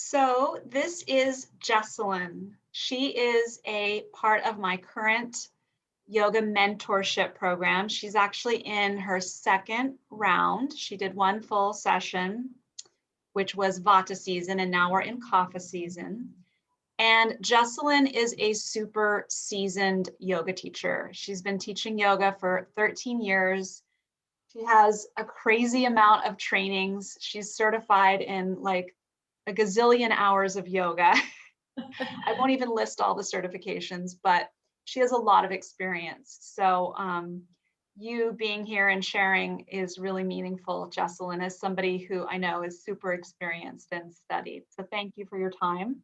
So this is Jesalyn. She is a part of my current yoga mentorship program. She's actually in her second round. She did one full session, which was Vata season, and now we're in Kapha season. And Jesalyn is a super seasoned yoga teacher. She's been teaching yoga for 13 years. She has a crazy amount of trainings. She's certified in like a gazillion hours of yoga. I won't even list all the certifications, but she has a lot of experience. So you being here and sharing is really meaningful, Jesalyn, as somebody who I know is super experienced and studied. So thank you for your time.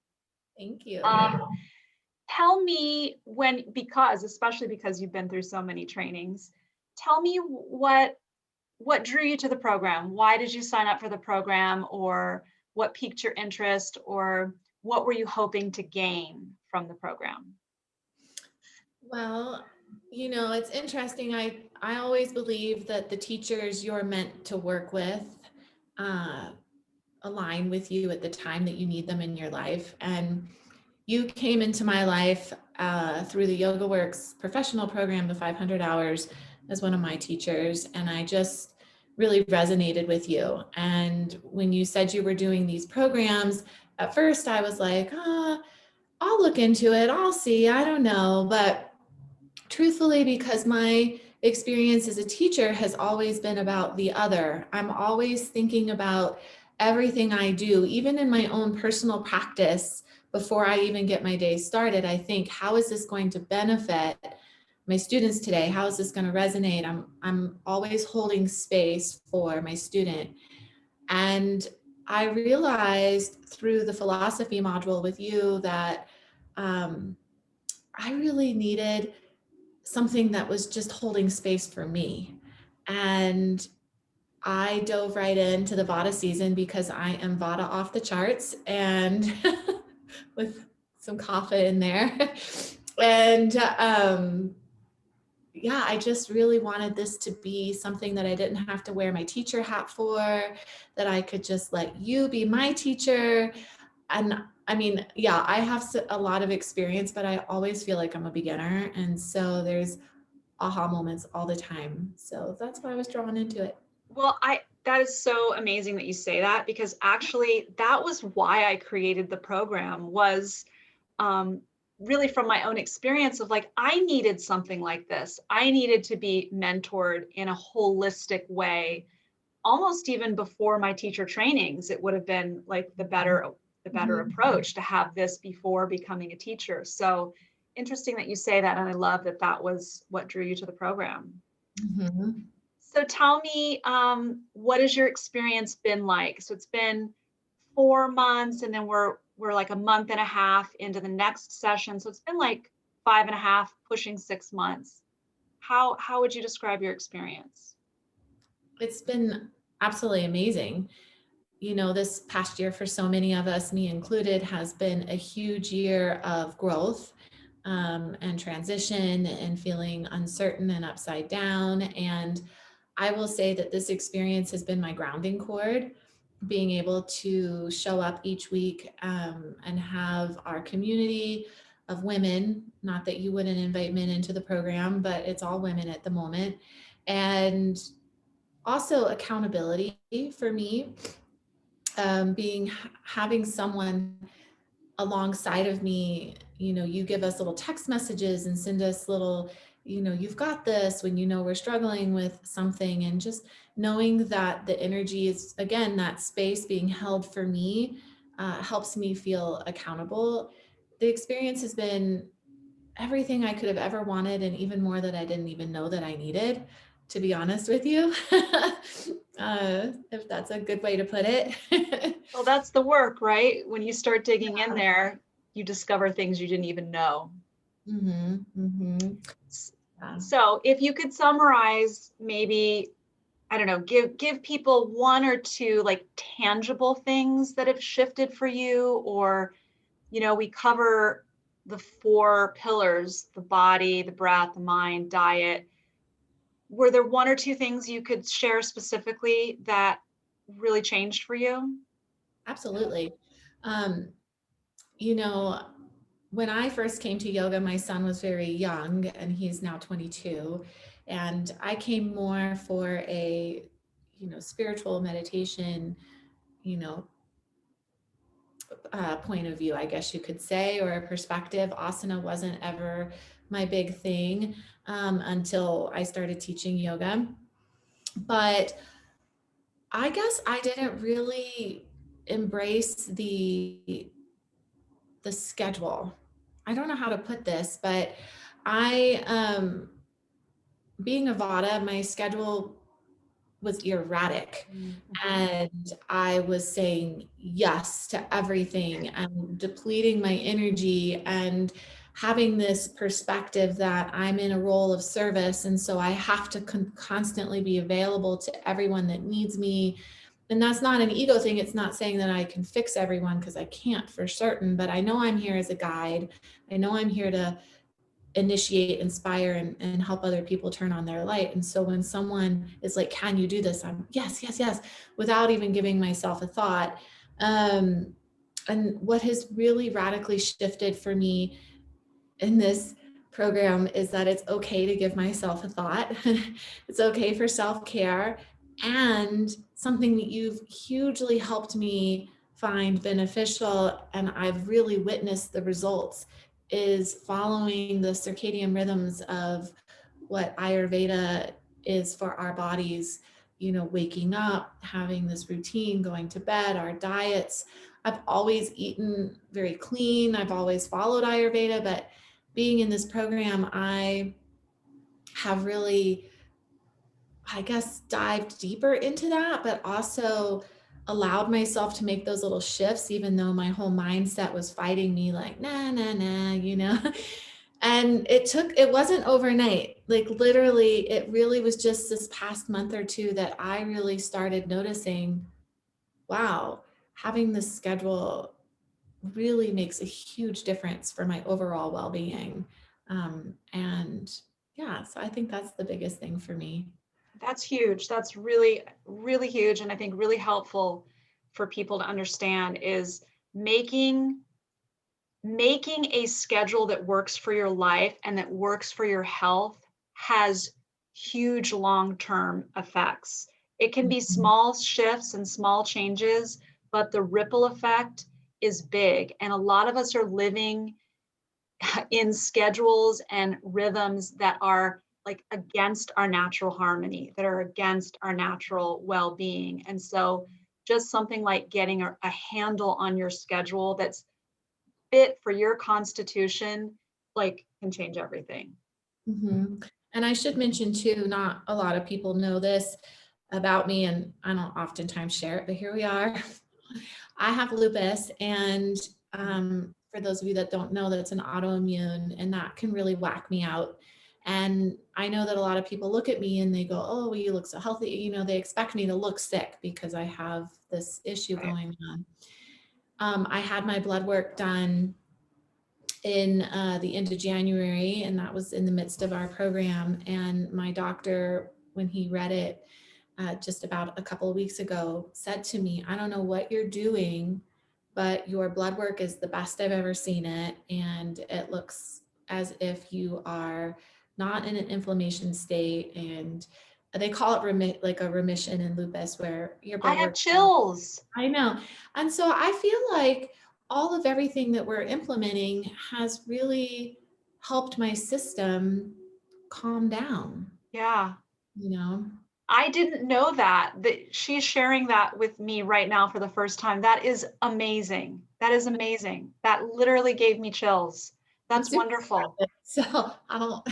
Thank you. Tell me especially because you've been through so many trainings, tell me what drew you to the program? Why did you sign up for the program, or what piqued your interest, or what were you hoping to gain from the program? Well, it's interesting. I always believe that the teachers you're meant to work with uh, align with you at the time that you need them in your life. And you came into my life through the Yoga Works professional program, the 500 hours, as one of my teachers. And I just really resonated with you. And when you said you were doing these programs, at first I was like, I'll look into it. I'll see. I don't know. But truthfully, because my experience as a teacher has always been about the other, I'm always thinking about everything I do, even in my own personal practice. Before I even get my day started, I think, how is this going to benefit my students today? How is this going to resonate? I'm always holding space for my student. And I realized through the philosophy module with you that I really needed something that was just holding space for me. And I dove right into the Vata season because I am Vata off the charts and with some Kapha in there. And yeah, I just really wanted this to be something that I didn't have to wear my teacher hat for, that I could just let you be my teacher. And I mean, yeah, I have a lot of experience, but I always feel like I'm a beginner. And so there's aha moments all the time. So that's why I was drawn into it. Well, that is so amazing that you say that, because actually that was why I created the program, was um, really from my own experience of like, I needed something like this. I needed to be mentored in a holistic way, almost even before my teacher trainings. It would have been like the better approach to have this before becoming a teacher. So interesting that you say that, and I love that that was what drew you to the program. Mm-hmm. So tell me, what has your experience been like? So it's been 4 months, and then we're like a month and a half into the next session. So it's been like 5.5, pushing 6 months. How would you describe your experience? It's been absolutely amazing. This past year for so many of us, me included, has been a huge year of growth and transition and feeling uncertain and upside down. And I will say that this experience has been my grounding cord, being able to show up each week and have our community of women, not that you wouldn't invite men into the program, but it's all women at the moment. And also accountability for me, having someone alongside of me. You give us little text messages and send us little, you've got this, when we're struggling with something, and just knowing that the energy is, again, that space being held for me, helps me feel accountable. The experience has been everything I could have ever wanted, and even more that I didn't even know that I needed, to be honest with you. If that's a good way to put it. Well, that's the work, right? When you start digging in there, you discover things you didn't even know. Mm-hmm, mm-hmm. Yeah. So if you could summarize, maybe, I don't know, give people one or two like tangible things that have shifted for you, or we cover the 4 pillars: the body, the breath, the mind, diet. Were there one or two things you could share specifically that really changed for you? Absolutely. You know, when I first came to yoga, my son was very young and he's now 22. And I came more for a, spiritual meditation, you know, point of view, I guess you could say, or a perspective. Asana wasn't ever my big thing until I started teaching yoga. But I guess I didn't really embrace the schedule. I don't know how to put this, but I being a Vata, my schedule was erratic, Mm-hmm. and I was saying yes to everything and depleting my energy and having this perspective that I'm in a role of service. And so I have to constantly be available to everyone that needs me. And that's not an ego thing. It's not saying that I can fix everyone, because I can't for certain, but I know I'm here as a guide. I know I'm here to initiate, inspire, and help other people turn on their light. And so when someone is like, can you do this? I'm yes, yes, yes, without even giving myself a thought. And what has really radically shifted for me in this program is that it's okay to give myself a thought. It's okay for self-care. And something that you've hugely helped me find beneficial, and I've really witnessed the results, is following the circadian rhythms of what Ayurveda is for our bodies. Waking up, having this routine, going to bed, our diets. I've always eaten very clean. I've always followed Ayurveda, but being in this program, I have really, I guess, dived deeper into that, but also allowed myself to make those little shifts, even though my whole mindset was fighting me like, nah, nah, nah. And it wasn't overnight. Like literally, it really was just this past month or two that I really started noticing, wow, having this schedule really makes a huge difference for my overall well-being. And yeah, so I think that's the biggest thing for me. That's huge. That's really, really huge. And I think really helpful for people to understand is making a schedule that works for your life and that works for your health has huge long-term effects. It can be Mhm. small shifts and small changes, but the ripple effect is big. And a lot of us are living in schedules and rhythms that are like against our natural harmony, that are against our natural well-being. And so just something like getting a handle on your schedule that's fit for your constitution, like can change everything. Mhm. And I should mention too, not a lot of people know this about me, and I don't oftentimes share it, but here we are. I have lupus, and for those of you that don't know, that's an autoimmune, and that can really whack me out. And I know that a lot of people look at me and they go, "Oh, well, you look so healthy." They expect me to look sick because I have this issue Right. going on. I had my blood work done in the end of January, and that was in the midst of our program. And my doctor, when he read it just about a couple of weeks ago, said to me, "I don't know what you're doing, but your blood work is the best I've ever seen it. And it looks as if you are not in an inflammation state." And they call it like a remission in lupus, where your I blood have work. chills. I know. And so I feel like all of everything that we're implementing has really helped my system calm down, Yeah. you know? I didn't know that she's sharing that with me right now for the first time. That is amazing. That is amazing. That literally gave me chills. I'm That's super wonderful. private, so I don't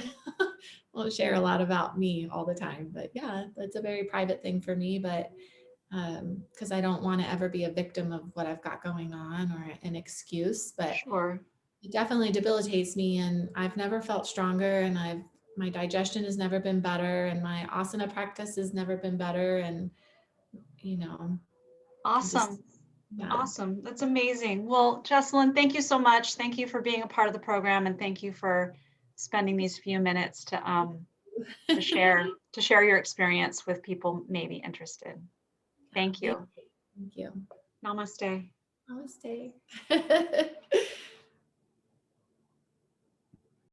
won't share a lot about me all the time. But yeah, that's a very private thing for me. But because I don't want to ever be a victim of what I've got going on or an excuse. But Sure. it definitely debilitates me, and I've never felt stronger, and my digestion has never been better, and my asana practice has never been better. And you know, I just Awesome. yeah. Awesome. That's amazing. Well, Jesalyn, thank you so much. Thank you for being a part of the program, and thank you for spending these few minutes to share your experience with people maybe interested. Yeah, Thank you. thank you. Namaste. Namaste.